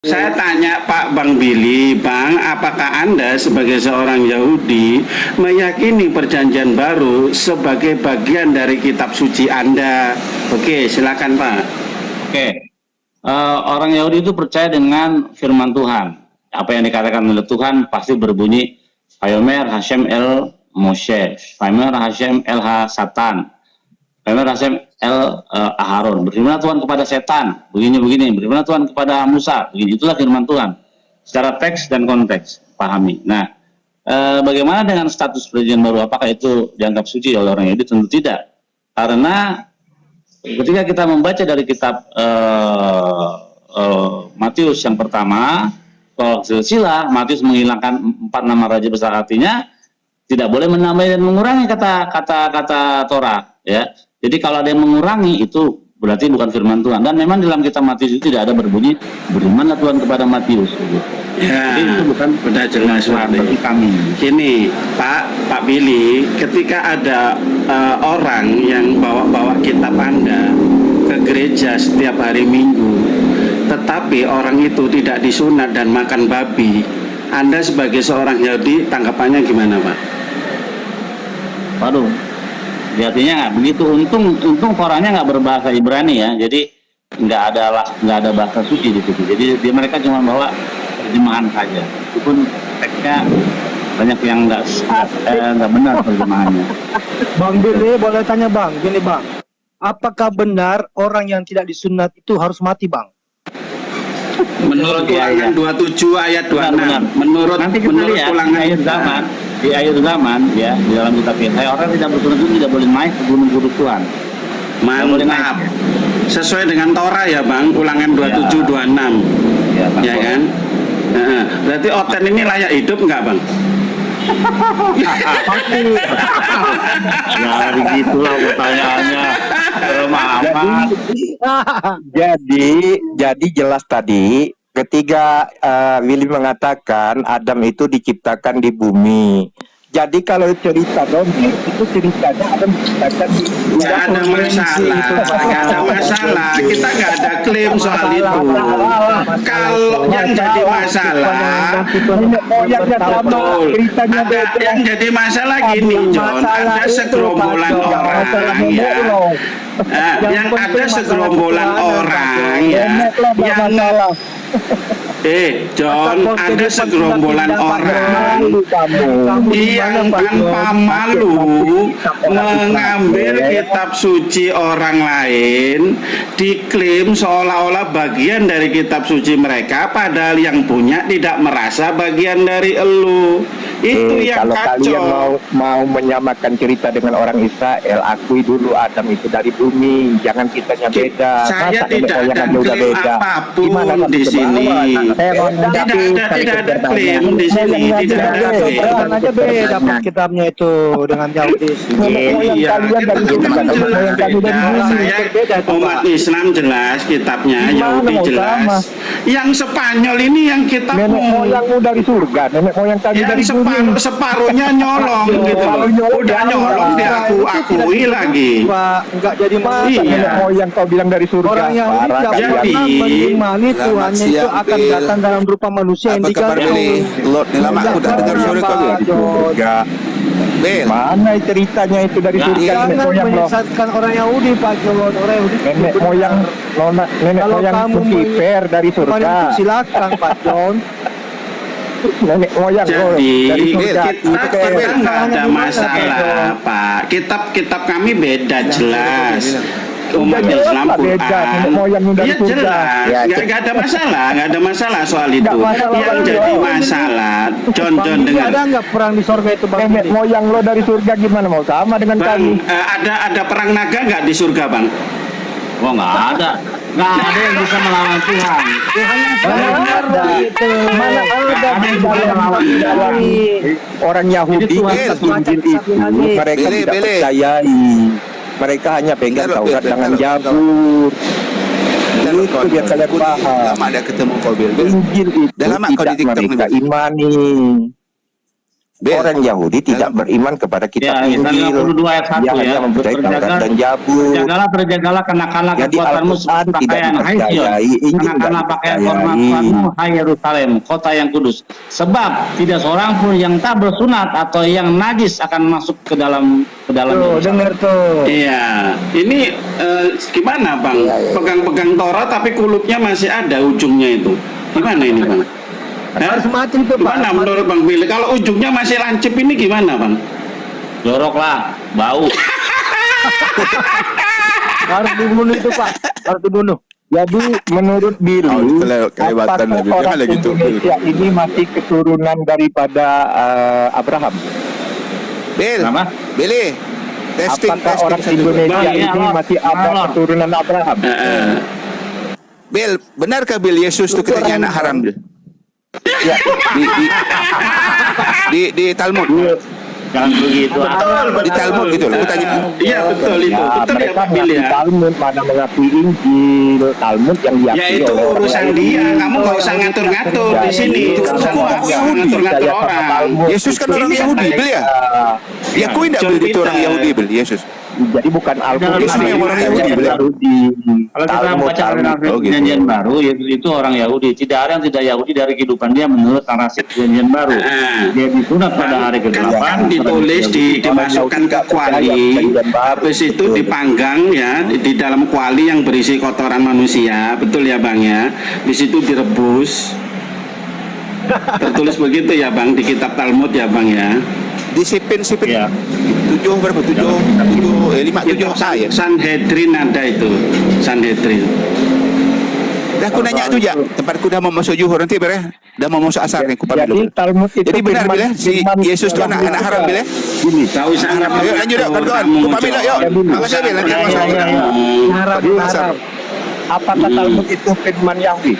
Saya tanya Pak Bang Billy, Bang, apakah Anda sebagai seorang Yahudi meyakini perjanjian baru sebagai bagian dari kitab suci Anda? Oke, silakan Pak. Oke, orang Yahudi itu percaya dengan firman Tuhan. Apa yang dikatakan oleh Tuhan pasti berbunyi, Vayomer Hashem el Moshe, Vayomer Hashem el ha Satan, Vayomer Hashem el Aharon. Berfirman Tuhan kepada setan, begini-begini. Berfirman Tuhan kepada Musa, begini. Itulah firman Tuhan. Secara teks dan konteks, pahami. Nah, bagaimana dengan status perjanjian baru? Apakah itu dianggap suci oleh orang Yahudi? Tentu tidak. Karena ketika kita membaca dari kitab Matius yang pertama, kalau silsilah, Matius menghilangkan 4 nama raja besar, artinya tidak boleh menambah dan mengurangi kata Torah, ya. Jadi kalau ada yang mengurangi, itu berarti bukan firman Tuhan. Dan memang dalam kitab Matius itu tidak ada berbunyi berimanlah Tuhan kepada Matius. Gitu. Ya, jadi itu bukan sudah jelas bagi kami. Gini, Pak Billy, ketika ada orang yang bawa kitab Anda ke gereja setiap hari Minggu, tetapi orang itu tidak disunat dan makan babi, Anda sebagai seorang Yahudi tanggapannya gimana, Pak? Waduh, artinya nggak begitu. Untung orangnya nggak berbahasa Ibrani ya, jadi nggak ada bahasa suci di situ. Jadi mereka cuma bawa terjemahan saja. Itu pun teksnya banyak yang nggak benar terjemahannya. Bang Billy, boleh tanya Bang, gini Bang, apakah benar orang yang tidak disunat itu harus mati Bang? Menurut Ulangan 27 ayat 26. Benar. Menurut lihat, Ulangan di akhir zaman ya, di dalam kitab Yesaya, orang tidak bersunat itu tidak boleh naik ke gunung kudus Tuhan. Mantap. Sesuai dengan Torah ya Bang, Ulangan 27 26. Ya kan? Berarti Oten ini layak hidup nggak Bang? Ya begitulah pertanyaannya. Jadi jelas tadi ketika Willy mengatakan Adam itu diciptakan di bumi. Jadi kalau cerita dongeng itu ceritanya Adam diciptakan di bumi. Nggak ada masalah. Kita nggak ada klaim soal itu. Kalau yang jadi masalah, betul. Yang jadi masalah gini, John. Ada segerombolan orang ya. Yang ada segerombolan orang ya. Yang John, ada segerombolan orang yang tanpa malu mengambil kitab suci orang lain, diklaim seolah-olah bagian dari kitab suci mereka, padahal yang punya tidak merasa bagian dari elu. Itu yang kalau kacau. Kalian mau menyamakan cerita dengan orang Israel, akui dulu Adam itu dari bumi, jangan kitanya beda. Saya tidak ada klaim apapun di sini. Tidak ada klaim di sini. Tidak ada klaim. Aja beda kitabnya itu dengan Yahudi. Iya, umat Islam jelas kitabnya, Yahudi jelas. Yang Spanyol ini yang kitab nenek moyangmu dari surga, nenek moyang kami dari bumi. Separuhnya nyolong gitu loh. Udah nyolong diakui lagi. Pak, enggak jadi masalah. Nenek moyang kau bilang dari surga. Orang yang tidak pernah mengimani Tuhannya itu akan datang dalam rupa manusia yang digantung. Lama aku tak dengar suara kau. Mana ceritanya itu dari surga? Jangan menyesatkan orang Yahudi, Pak John. Orang Yahudi nenek moyang Lucifer dari surga. Silakan Pak John. Nenek moyang jadi kita nggak ada masalah Pak. Kitab kami beda jelas. Umat Islam Quran ya jelas, nggak ada masalah soal itu. Yang jadi masalah John dengan ada nggak perang di surga itu Bang? Nenek moyang lo dari surga gimana mau sama dengan kami? Ada perang naga nggak di surga Bang? Oh nggak ada yang bisa melawan Tuhan. Mana ada melawan Tuhan. Orang Yahudi Injil itu mereka tidak percayai. Mereka hanya pegang Taurat dengan Zabur. Itu biar kalian paham. Lama ada ketemu kau Bil. Injil itu dah lama kau di tidak TikTok mereka ni, imani. Orang Yahudi tidak beriman kepada kitab Ya, Yesaya Injil. 52 ayat 1 Dia hanya ya. mempercayai Taurat dan Zabur. Terjagalah kenakalah Jadi kekuatanmu Al-Quran seperti tidak pakaian, hai Sion. dipercayai, Injil tidak Kenakalah pakaian dipercayai. kehormatanmu, hai Yerusalem, kota yang kudus. Sebab tidak seorang pun yang tak bersunat atau yang najis akan masuk ke dalam Tuh, Yerusalem. dengar tuh. Iya, ini gimana Bang? Pegang-pegang Taurat tapi kulupnya masih ada ujungnya itu. Gimana ini Bang? Harus mati itu, Pak. Gimana menurut Bang Billy? Kalau ujungnya masih lancip ini gimana Bang? Jorok lah, bau. Harus dibunuh itu, Pak. Harus dibunuh. Jadi menurut Billy, kelewatan apakah lebih. orang Jangan lagi gitu. Indonesia ini masih keturunan daripada Abraham? Bil, Kenapa? Billy. Testing, Apakah testing. orang satu. Indonesia Bang, iya, ini Lord. masih ada Lord. keturunan Abraham? Bil, benarkah Bil Yesus itu katanya anak haram Bil? Ya, Di Talmud. Jangan begitu. Di Talmud gitu loh. Aku tanya. Iya betul itu. ya, Betul ya mereka Pak Billy mengakui ya. Talmud, mana mengakui Injil, Talmud yang Ya diyakini itu oleh orang urusan Yahudi. dia. Kamu nggak usah ngatur-ngatur di sini. Itu kan Nggak suku usah Yahudi. ngatur-ngatur Percaya sama orang. Talmud. Yesus kan orang Ini Yahudi, apa? Bil ya? Diakui enggak Bil itu orang Yahudi Bil, Yesus? Jadi bukan Al-Quran. Yesus yang orang Yahudi, benar. Kalau kita baca narasi Oh, gitu. perjanjian baru, itu orang Yahudi. Tidak ada yang tidak Yahudi dari kehidupan dia menurut narasi perjanjian baru. Dia disunat pada hari ke-8. Kan ditulis dimasukkan ke kuali, habis itu dipanggang ya di dalam kuali yang berisi kotoran manusia, betul ya Bang ya. Di situ direbus. Tertulis begitu ya Bang di kitab Talmud ya Bang ya. Disipin Ya. 7 berapa? 5 7 saya. Sanhedrin ada itu, Sanhedrin. Dah aku nanya tu ya, tempatku dah mau masuk Zuhur nanti ber ya. Dah mau masuk asar ni aku pamit Jadi dulu. Talmud itu Jadi benar firman- Bil ya, si firman Yesus tu yang anak haram Bil ya. Gini, Tahu usah harap. Yuk lanjut yuk kawan-kawan. Aku pamit lah yuk. Makasih Bil, nanti aku masuk. Harap, harap. apakah Talmud itu firman Yahudi?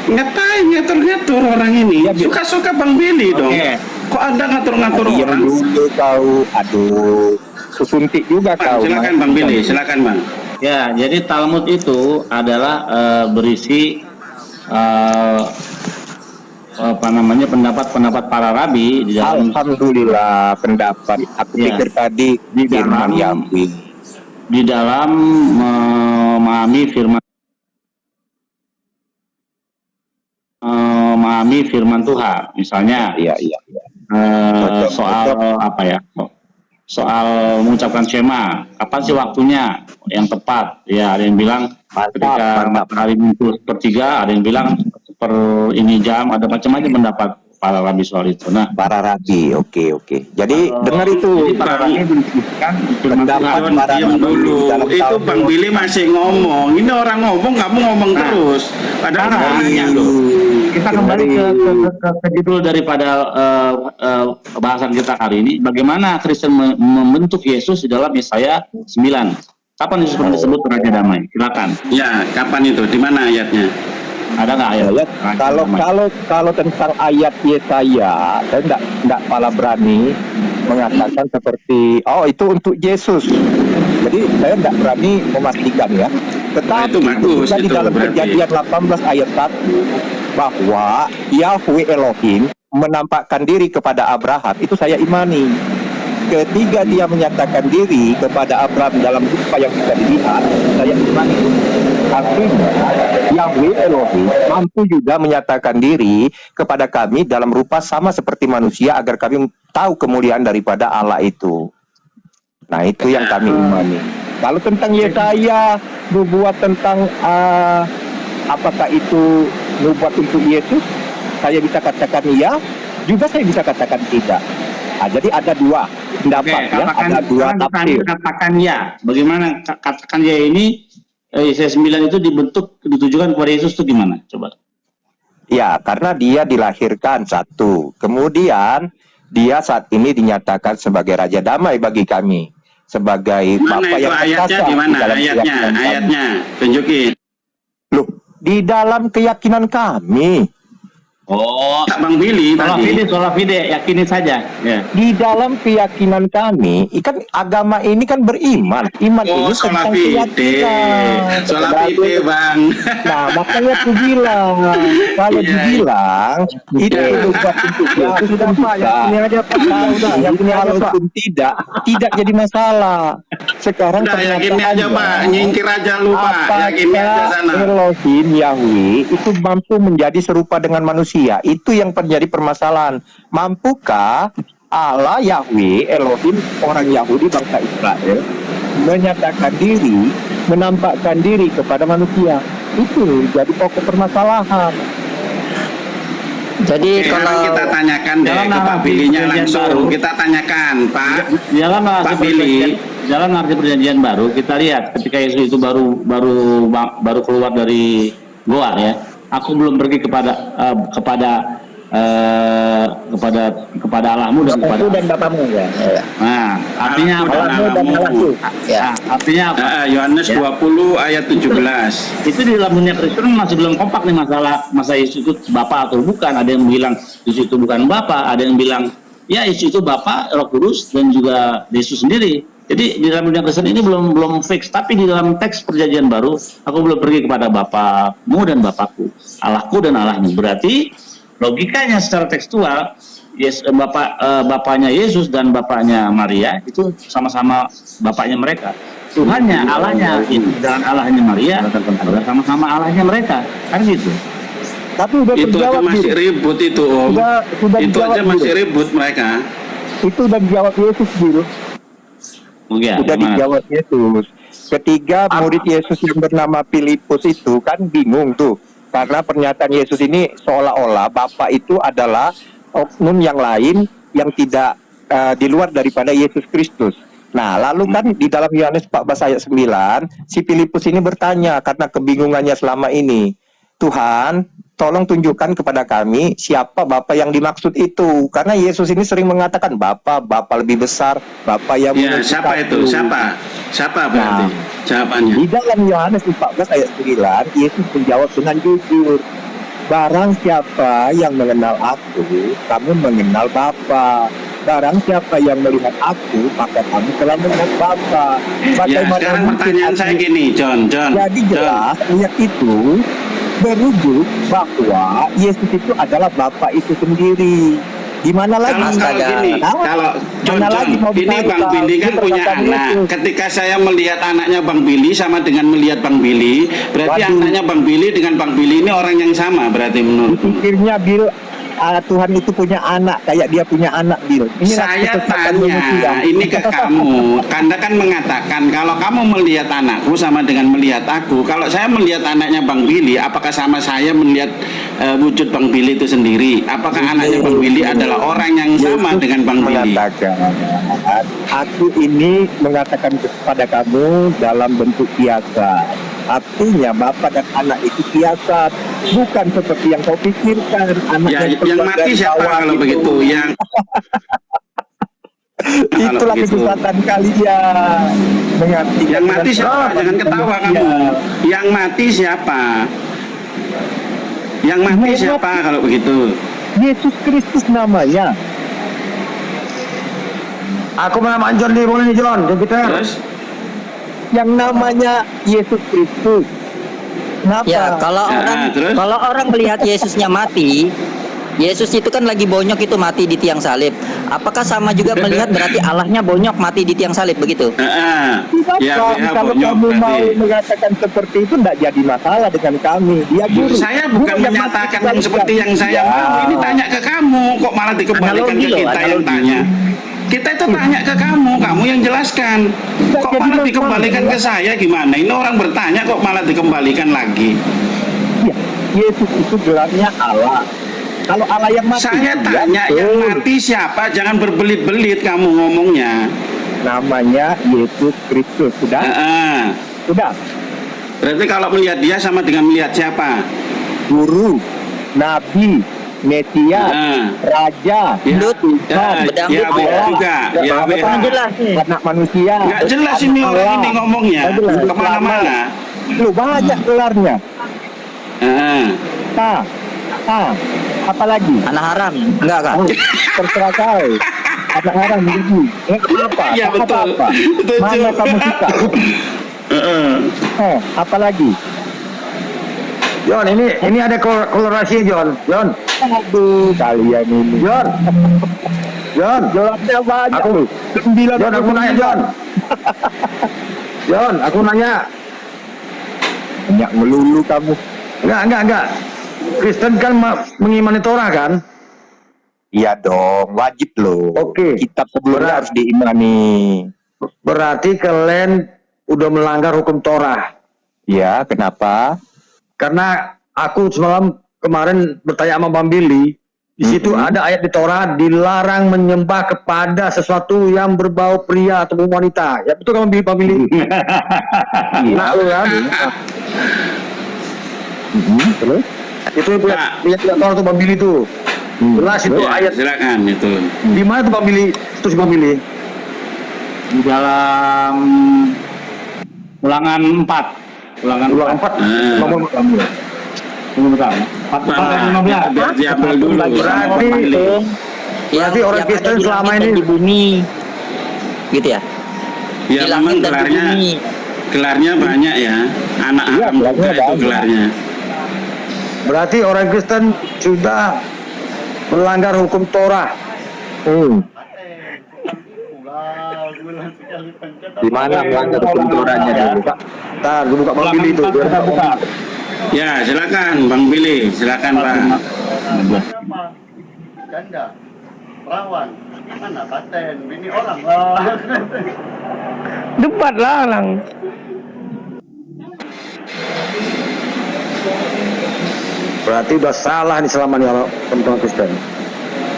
Ngapain ngatur-ngatur orang ini? Ya, Bil. Suka-suka Bang Billy dong. Oke. Kok Anda ngatur-ngatur Diam orang? dulu kau, aduh, kesuntik juga Bang, kau. silakan Bang Billy, silakan Bang. Ya, jadi Talmud itu adalah berisi pendapat-pendapat para rabi di dalam Alhamdulillah pendapat. Aku Ya. pikir tadi Di firman dalam- Yahudi. di dalam memahami firman Tuhan. Misalnya Iya, iya. soal apa ya? Soal mengucapkan Shema, kapan sih waktunya yang tepat? Ya, ada yang bilang ketika mantap. matahari muncul sepertiga, ada yang bilang per ini jam, ada macam-macam pendapat para rabi soal itu. Nah, Para rabi, oke. Jadi dengar itu. jadi para rabi mendiskusikan firman Pendapat Tuhan. para Diam rabi dulu. dalam Itu Talmud. Bang Billy masih ngomong. Ini orang ngomong, kamu ngomong Nah. terus. Padahal Nah, kamu nanya loh. Kita kembali ke judul daripada bahasan kita hari ini. Bagaimana Kristen membentuk Yesus di dalam Yesaya 9. Kapan Yesus disebut Raja Damai? Silakan. Ya, kapan itu? Di mana ayatnya? Ada nggak ayat? Ayat, Raja Damai? kalau tentang ayat Yesaya, saya enggak malah berani mengatakan seperti itu untuk Yesus. Jadi saya enggak berani memastikan ya. Tetapi itu bagus, di itu dalam berarti. Kejadian 18 ayat 1 bahwa Yahweh Elohim menampakkan diri kepada Abraham, itu saya imani. Ketika dia menyatakan diri kepada Abraham dalam rupa yang bisa dilihat, saya imani. Artinya, Yahweh Elohim mampu juga menyatakan diri kepada kami dalam rupa sama seperti manusia agar kami tahu kemuliaan daripada Allah itu. Nah, itu yang kami imani. Kalau tentang Yesaya, nubuat tentang apakah itu nubuat untuk Yesus, saya bisa katakan iya, juga saya bisa katakan tidak. Jadi ada dua pendapat ya, ada dua tafsir. Katakan ya. Bagaimana katakan ya ini Yesaya 9 itu ditujukan kepada Yesus itu gimana? Coba. Ya, karena dia dilahirkan satu. Kemudian dia saat ini dinyatakan sebagai Raja Damai bagi kami. Sebagai Mana Bapa itu yang ayatnya? perkasa Di mana dalam ayatnya? keyakinan kami. Ayatnya. Tunjukin. Loh, di dalam keyakinan kami. Oh, Bang Billy tadi. sholat fide, yakini saja. Ya. Di dalam keyakinan kami, kan agama ini kan beriman. Iman Oh, ini sholat tentang fide. keyakinan. Sholat fide, Bang. Nah, makanya aku bilang, kalau Iya, dibilang itu Iya. bukan untuk Ya, sudah Pak, yang ini aja Pak. Sudah, yang ini aja Pak. Walaupun tidak jadi masalah. Sekarang Udah, yang ini aja, Pak. Nyingkir aja lu, Pak. Yang ini aja sana. Elohim Yahweh itu mampu menjadi serupa dengan manusia? Itu yang terjadi permasalahan. Mampukah Allah Yahweh Elohim orang Yahudi bangsa Israel menyatakan diri, menampakkan diri kepada manusia? Itu jadi pokok permasalahan. Jadi Sekarang kalau kita tanyakan deh Dalam ke Pak narasi Bilinya perjanjian langsung. baru. Kita tanyakan, Pak. Dalam Pak narasi Billy. dalam narasi perjanjian baru, kita lihat ketika Yesus itu baru keluar dari goa ya. Aku belum pergi kepada Allahmu dan kepada. Bapakku dan Bapakmu ya. Nah, artinya Aku apa? dan Allahmu dan Allahmu. Allahku. Ya. Nah, artinya apa? Yohanes Ya. 20 ayat 17. Itu di dalam dunia Kristen masih belum kompak nih masa Yesus itu Bapa atau bukan. Ada yang bilang Yesus itu bukan Bapa, ada yang bilang ya Yesus itu Bapa, Roh Kudus dan juga Yesus sendiri. Jadi di dalam dunia Kristen ini belum fix, tapi di dalam teks perjanjian baru aku belum pergi kepada Bapakmu dan Bapakku, Allahku dan Allahmu. Berarti logikanya secara tekstual bapaknya Yesus dan bapaknya Maria itu sama-sama bapaknya mereka. Tuhannya, Allahnya dan Allahnya Maria adalah sama-sama Allahnya mereka. Kan gitu. Tapi udah Itu aja terjawab masih Bil. ribut itu, Om. Sudah Itu aja dijawab, masih Bil. ribut mereka. Itu udah dijawab Yesus Bil. Ya, Sudah gimana? dijawab Yesus. Ketiga murid Yesus yang bernama Filipus itu kan bingung tuh. Karena pernyataan Yesus ini seolah-olah Bapa itu adalah oknum yang lain yang tidak di luar daripada Yesus Kristus. Nah, lalu kan di dalam Yohanes 14 ayat 9, si Filipus ini bertanya karena kebingungannya selama ini. Tuhan, tolong tunjukkan kepada kami siapa Bapa yang dimaksud itu. Karena Yesus ini sering mengatakan Bapa lebih besar, Bapa yang Ya, mengutus siapa itu? aku. Siapa berarti? Jawabannya. Di dalam Yohanes 14 ayat 9, Yesus menjawab dengan jujur. Barang siapa yang mengenal aku, kamu mengenal Bapa. Barang siapa yang melihat aku, maka kamu telah melihat Bapa. Ya, sekarang pertanyaan saya gini, John. Jadi jelas, ayat itu merujuk bahwa Yesus itu adalah Bapa itu sendiri. Di mana lagi? Kalau gini, kalau John, ini Bang Billy kan punya anak. Ketika saya melihat anaknya Bang Billy sama dengan melihat Bang Billy, berarti Waduh. anaknya Bang Billy dengan Bang Billy ini orang yang sama berarti menurut. Pikirnya Bil, Tuhan itu punya anak kayak dia punya anak, Bil. Saya tanya ini ke kamu. Anda kan mengatakan kalau kamu melihat anakku sama dengan melihat aku. Kalau saya melihat anaknya Bang Billy, apakah sama saya melihat wujud Bang Billy itu sendiri? Apakah anaknya Bang Billy adalah orang yang sama Yesus dengan Bang Billy? mengatakan, aku ini mengatakan kepada kamu dalam bentuk kiasan. Artinya Bapa dan anak itu kiasan, bukan seperti yang kau pikirkan. Anak Ya, yang keluar mati dari siapa bawah kalau itu. begitu? Yang Itulah begitu. kesesatan kalian. Mengartikan Yang mati dengan siapa? Bapa Jangan dan ketawa manusia. kamu. Yang mati siapa? Yang mati Yang siapa kalau begitu? Yesus Kristus namanya. Aku menamakan John nih, boleh nih John, Jupiter. Terus Yang namanya Yesus Kristus. Kenapa? Ya, terus? kalau orang melihat Yesusnya mati, Yesus itu kan lagi bonyok itu mati di tiang salib. Apakah sama juga melihat berarti Allahnya bonyok mati di tiang salib begitu? Tidak, Ya, kalau bonyok kamu mau berarti. mengatakan seperti itu tidak jadi masalah dengan kami. Dia guru. Saya bukan Guru yang menyatakan mati yang seperti yang saya Ya. mau. Ini tanya ke kamu, kok malah dikembalikan Analogi ke loh, kita yang analogi. tanya. Kita itu tanya ke kamu yang jelaskan. Kok jadi malah masalah, dikembalikan ya. ke saya gimana? Ini orang bertanya kok malah dikembalikan lagi. Ya, Yesus itu gelarnya Allah. Kalau Allah yang mati, Saya tanya ya, yang betul. mati siapa? Jangan berbelit-belit kamu ngomongnya. Namanya Yesus Kristus. Sudah? Sudah. Berarti kalau melihat dia sama dengan melihat siapa? Guru, Nabi, Mesias, Raja, Gendut, Ya, bedangdut, ya, juga. Ya, Kan jelas nih. anak manusia. Nggak jelas ini orang ini ngomongnya. Nggak jelas. Kemana-mana. Lu banyak gelarnya. Ah. Apalagi? Anak haram. Enggak kan? Terserah kau. Anak haram begitu. Apa? Iya, betul. Apa? Betul. Mana kamu suka? Apalagi? John, ini ada kolorasi John. John. Aduh, kalian ini. John. John. Jawabnya banyak. Aku. John, aku nanya John. John, aku nanya. Banyak melulu kamu. Enggak. Kristen kan mengimani Torah kan? Iya dong, wajib loh. Oke. Kitab sebelumnya harus diimani. Berarti kalian udah melanggar hukum Torah. Ya, kenapa? Karena aku semalam kemarin bertanya sama Bang Billy, di situ ada ayat di Torah dilarang menyembah kepada sesuatu yang berbau pria atau wanita. Ya betul kan Bang Billy? Nah, kan? Terus? Itu yang punya Torah tuh Bang Billy tuh. Jelas itu Ya, ayat. silakan itu. Di mana tuh Bang Billy? Terus Bang Billy? Di dalam Ulangan 4. Ulangan Ulang 4. Ngomong Tunggu bentar. 4 dan 15. Biar diambil dulu. Berarti Berarti orang yang Kristen ada di selama langit ini- dan di bumi. Gitu ya. Ya Di memang langit dan di bumi. gelarnya banyak ya. Anak haram juga itu gelarnya. berarti orang Kristen sudah melanggar hukum Torah. Di mana melanggar hukum Torahnya dulu? Ntar gue buka Bang Ulangan Billy itu. 4 kita buka. Ya, silakan Bang Billy, silakan Pak. Janda, perawan, mana paten, bini orang lah. Debat lah lang. Berarti udah salah nih selama ini orang teman-teman Kristen.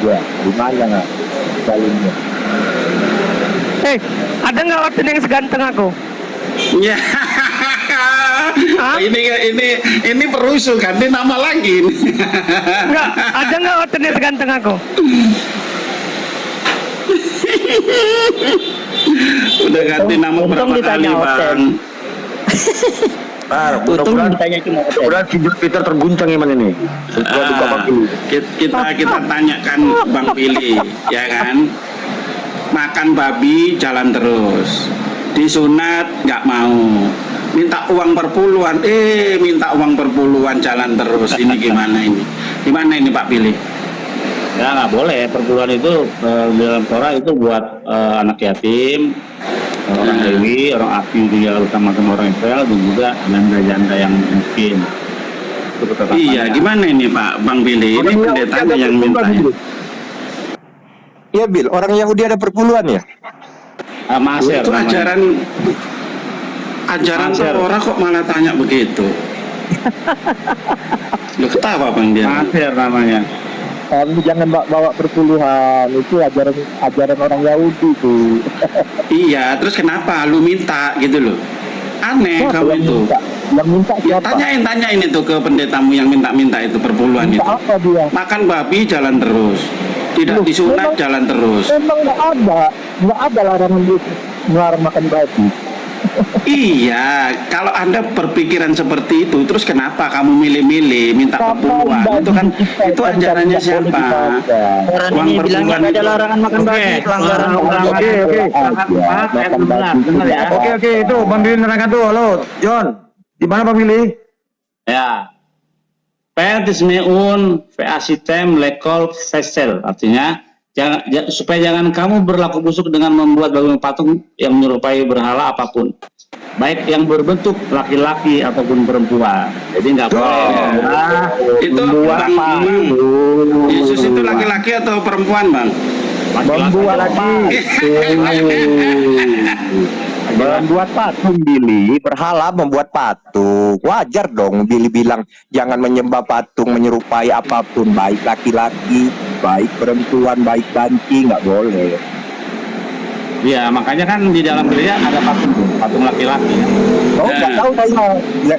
Ya, di mana nggak? Salimnya. Ada nggak orten yang seganteng aku? Ya. Ini perusuh ganti nama lagi. Enggak, ada nggak orten yang seganteng aku? Udah ganti nama Untung berapa kali ditanya Bang? Oten. Nah, Untung mudah-mudahan ditanya cuma Oten. mudah-mudahan hidup Peter terguncang iman ini. Setelah buka Bang Billy. Kita tanyakan Bang Billy, ya kan? Makan babi jalan terus, disunat nggak mau, minta uang perpuluhan, minta uang perpuluhan jalan terus. Ini gimana ini? Gimana ini Pak Billy? Ya nggak boleh. Perpuluhan itu di dalam Torah itu buat anak yatim, orang Lewi, orang Api juga utama orang Israel, dan juga janda-janda yang miskin. Itu ketetapannya. Iya, gimana ini Pak Bang Billy? Ini pendetanya yang minta ya. Iya, Bil. Orang Yahudi ada perpuluhan ya? Maser Itu namanya. ajaran Maser. Torah kok malah tanya begitu? Lu ketawa Bang dia. Maser namanya. Kamu jangan bawa perpuluhan. Itu ajaran orang Yahudi tuh. Iya, terus kenapa lu minta gitu loh? Aneh kamu itu. Yang minta siapa? Tanyain itu ke pendetamu yang minta itu perpuluhan itu. Minta apa dia? Makan babi jalan terus, tidak disunat jalan terus. Memang nggak ada larangan melarang makan babi. Iya, kalau Anda berpikiran seperti itu, terus kenapa kamu milih-milih minta perpuluhan? Itu kan itu ajarannya siapa? Orang Uang ini bilang perpuluhan nggak ada itu. larangan makan babi, pelanggaran hukum. Oke. Oke, itu Bang Billy nerangkan tuh. Halo, John. Di mana Bang Billy? Ya. Petismeun feasitem lekol vesel, artinya supaya jangan kamu berlaku busuk dengan membuat bangunan patung yang menyerupai berhala apapun, baik yang berbentuk laki-laki ataupun perempuan. Jadi nggak boleh. Itu Bang Yesus itu laki-laki atau perempuan Bang? Membuat lagi. Membuat patung, Billy. Berhala membuat patung. Wajar dong Billy bilang jangan menyembah patung menyerupai apapun, baik laki-laki, baik perempuan, baik banci, nggak boleh. Ya makanya kan di dalam gereja ada patung laki-laki. Oh, nggak tahu saya. Ya,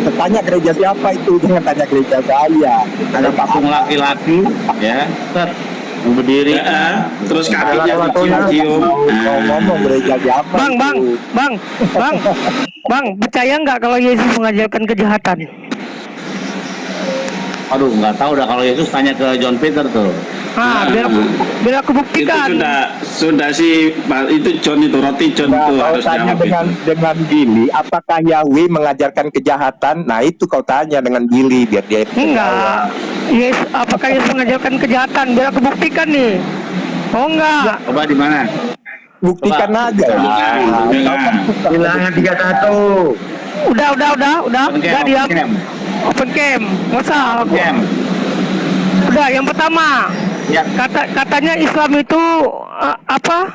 tanya gereja siapa itu, jangan tanya gereja saya. Ada patung laki-laki, ya, set berdiri. Terus kakinya dicium-cium. Mau ngomong gereja siapa? Bang, percaya nggak kalau Yesus mengajarkan kejahatan? Aduh, nggak tahu dah, kalau Yesus tanya ke John Peter tuh. Biar aku Itu buktikan. sudah si itu John itu roti John Nah, itu kau harus tanya jawab itu. dengan Billy, apakah Yahweh mengajarkan kejahatan? Nah itu kau tanya dengan Billy biar dia Enggak. Yes, apakah Yesus mengajarkan kejahatan? Biar aku buktikan nih. Oh enggak. Coba di mana? buktikan Coba. aja lah. Bilangan 31. Udah. Open Udah cam, diam. open cam. Open cam. Nggak usah. Open cam. Udah, yang pertama. Ya. Katanya Islam itu apa?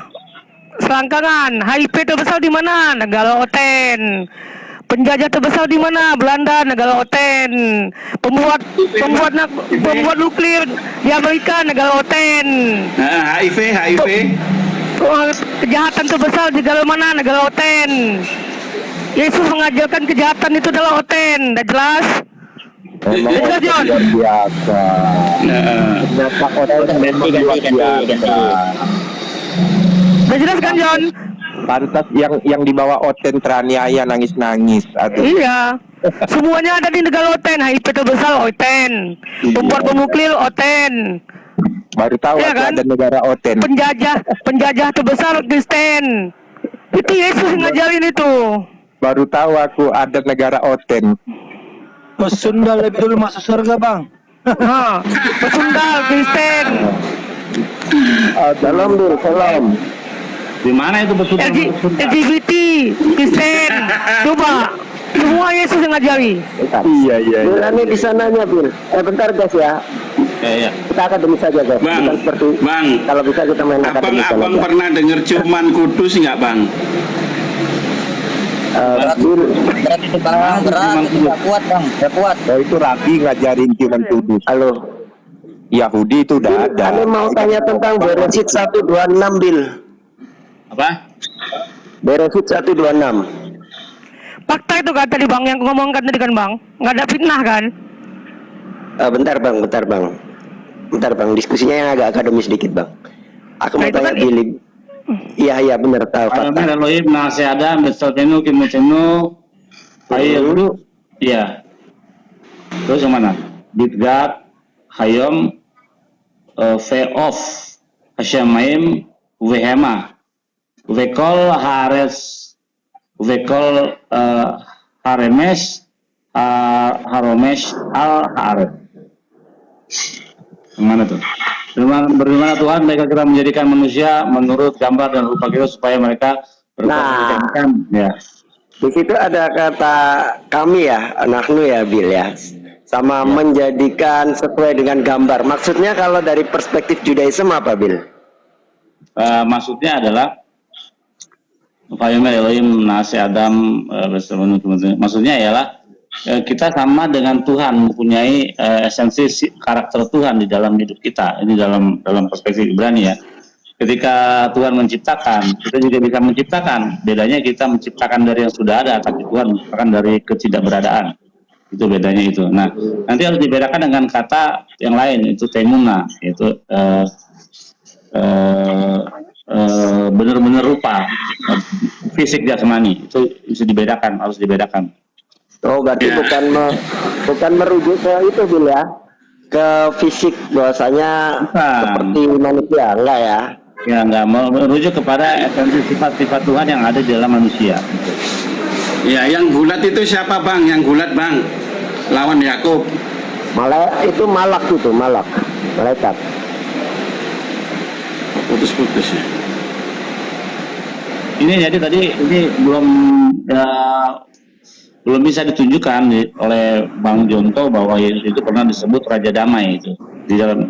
Selangkangan. HIV terbesar di mana? Negara Oten. Penjajah terbesar di mana? Belanda, negara Oten. Pembuat nuklir di Amerika, negara Oten. HIV. Kejahatan terbesar di negara mana? Negara Oten. Yesus mengajarkan kejahatan itu adalah Oten. Dah jelas? Memang Jelas, John? luar biasa. Ternyata orang memang luar biasa. Udah jelas kan, John? Pantas yang dibawa Oten teraniaya nangis-nangis. Aduh. Iya. Semuanya ada di negara Oten. HIV terbesar Oten. Pembuat bom nuklir Oten. Baru tahu Iya kan? ada negara Oten. Penjajah terbesar Kristen. Itu Yesus yang ngajarin itu. Baru tahu aku ada negara Oten. Sunda lebih dulu masuk surga, Bang. Pesundal Kristen. Salam dulu, salam. Di mana itu betul? LGBT Kristen. Coba. Semua Yesus yang ngajari. Iya. Ini di sananya, Bil. Bentar, guys ya. Ya. Kita akademis saja, guys. Bang, Bukan seperti Bang. kalau bisa kita main akademis Abang saja. pernah dengar ciuman kudus nggak, Bang? Berat itu bang, berat itu nggak kuat bang, nggak kuat. Oh, itu Rabi ngajarin ciuman kudus. Halo. Yahudi itu udah ada. Ane mau tanya tentang Beresit 126, Bil. Apa? Beresit 126. Fakta itu kan tadi bang yang ngomongkan tadi kan bang. Nggak ada fitnah kan? Bentar, Bang. Diskusinya yang agak akademis sedikit, Bang. Aku mau Nah, itu tanya kan- Billy. Iya, benar tahu fakta. Amin Elohim Nasiada Mestotenu Kimutenu Hayelu. Iya. Terus yang mana? Bitgat Hayom Veof Hashemaim Vehema Vekol Haremes Haromesh Al Haret. Yang mana tuh? Bagaimana Tuhan mereka kita menjadikan manusia menurut gambar dan rupa kita supaya mereka berkecantikan. Ya. Di situ ada kata kami ya, nahnu ya, Bil ya. Sama menjadikan sesuai dengan gambar. Maksudnya kalau dari perspektif Judaism apa, Bil? Maksudnya adalah Vayomer Elohim Nasi Adam maksudnya ialah kita sama dengan Tuhan, mempunyai esensi karakter Tuhan di dalam hidup kita. Ini dalam perspektif Ibrani ya. Ketika Tuhan menciptakan, kita juga bisa menciptakan. Bedanya kita menciptakan dari yang sudah ada, tapi Tuhan menciptakan dari ketidakberadaan. Itu bedanya itu. Nah, nanti harus dibedakan dengan kata yang lain, itu temuna, yaitu benar-benar rupa, fisik jasmani. Itu bisa dibedakan, harus dibedakan. Oh, berarti Ya. bukan merujuk ke itu, Bil ya. Ke fisik bahwasanya Bukan. seperti manusia, enggak ya? Ya, nggak merujuk kepada esensi sifat-sifat Tuhan yang ada di dalam manusia. Ya, yang gulat itu siapa, Bang? Yang gulat, Bang? Lawan Yakub. Itu malak, malaikat. Putus-putus ya. Ini jadi tadi ini belum bisa ditunjukkan oleh Bang Jonto bahwa Yesus itu pernah disebut Raja Damai itu di dalam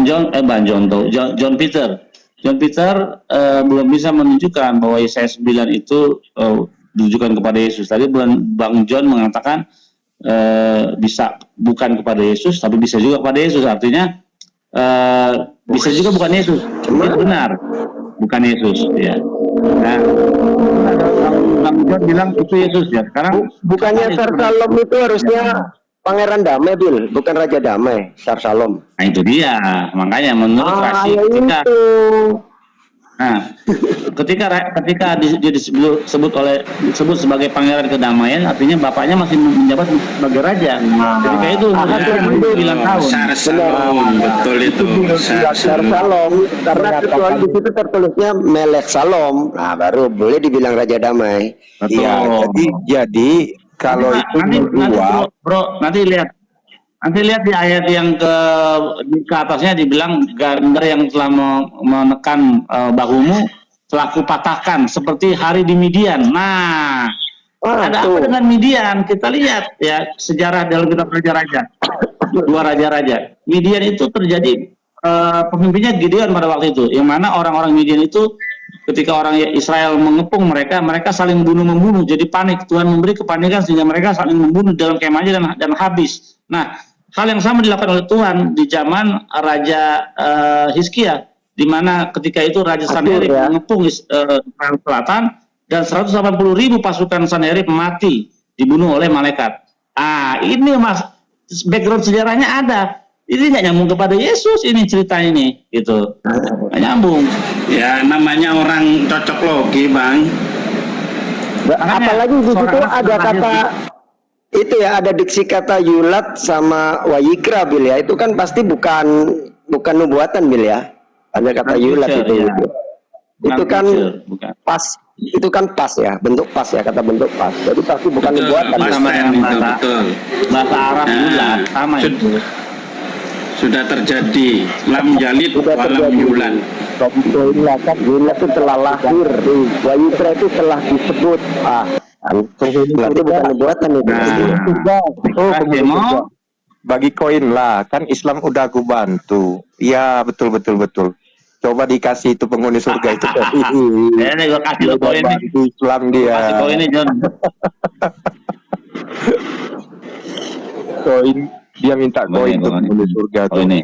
John Peter belum bisa menunjukkan bahwa Yesaya 9 itu ditujukan kepada Yesus. Tadi Bang John mengatakan bisa bukan kepada Yesus tapi bisa juga kepada Yesus, artinya bisa juga bukan Yesus. Itu benar bukan Yesus ya. Nah, Bang John bilang itu Yesus ya. Sekarang Bukannya Sarsalom itu harusnya Pangeran Damai, Bil, bukan Raja Damai, Sarsalom. nah itu dia, makanya menurut Ah, versi ya kita itu. Nah, ketika disebut sebagai pangeran kedamaian, artinya bapaknya masih menjabat sebagai raja. Ketika itu umurnya masih 9 tahun. Sar Salom, betul itu. Sar Salom. Salom, karena kecuali di situ tertulisnya Melek Salom, nah baru boleh dibilang Raja Damai. Betul. Iya, jadi kalau Nanti- itu nanti dua, bro, nanti lihat di ayat yang ke atasnya dibilang gambar yang telah menekan bahumu telah kupatahkan seperti hari di Midian. Nah, ada apa dengan Midian? Kita lihat ya sejarah dalam kitab raja-raja. Dua raja-raja. Midian itu terjadi pemimpinnya Gideon pada waktu itu, yang mana orang-orang Midian itu ketika orang Israel mengepung mereka saling membunuh, jadi panik. Tuhan memberi kepanikan sehingga mereka saling membunuh dalam kemahnya dan habis. Nah, hal yang sama dilakukan oleh Tuhan di zaman Raja Hizkia, di mana ketika itu Raja Sanherib mengepung Israel Selatan dan 180.000 pasukan Sanherib mati, dibunuh oleh malaikat. Ini mas background sejarahnya ada. Ini nggak nyambung kepada Yesus ini cerita ini, gitu. Nggak nyambung. Ya namanya orang cocok logi, Bang. apalagi di situ ada kata itu ya, ada diksi kata yulat sama wayikra, Bil ya. Itu kan pasti bukan nubuatan, Bil ya. Ada kata yulat itu. Ya. Itu kan bukan. pas, itu kan pas ya, bentuk pas ya, kata bentuk pas. Jadi pasti bukan Betul, nubuatan. Mas Sama Ten, dengan itu betul. bahasa Arab yulat sama itu. Sudah terjadi lam jalid Sudah walam terjadi. yulan. Yulat kan, yulat itu telah lahir. Wayikra itu telah disebut. Berarti bukan nubuatan itu. Demo, Bagi koin lah, kan Islam udah aku bantu. Iya, betul. Coba dikasih itu penghuni surga itu. ini gue kasih lo koin nih. Bantu Islam dia. Kasih koin nih, John. Koin, dia minta koin Ini, untuk penghuni surga tuh. Koin nih.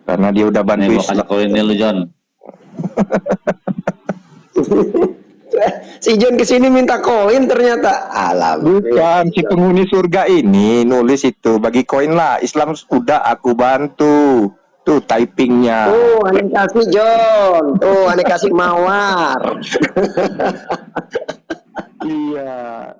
Karena dia udah Nih bantu gue Islam. kasih koin nih lu, John. Si John kesini minta koin ternyata. Alam. Bukan, si penghuni surga ini nulis itu, bagi koin lah. Islam udah aku bantu. Tuh typingnya. Aneh kasih John. Aneh kasih mawar. Iya.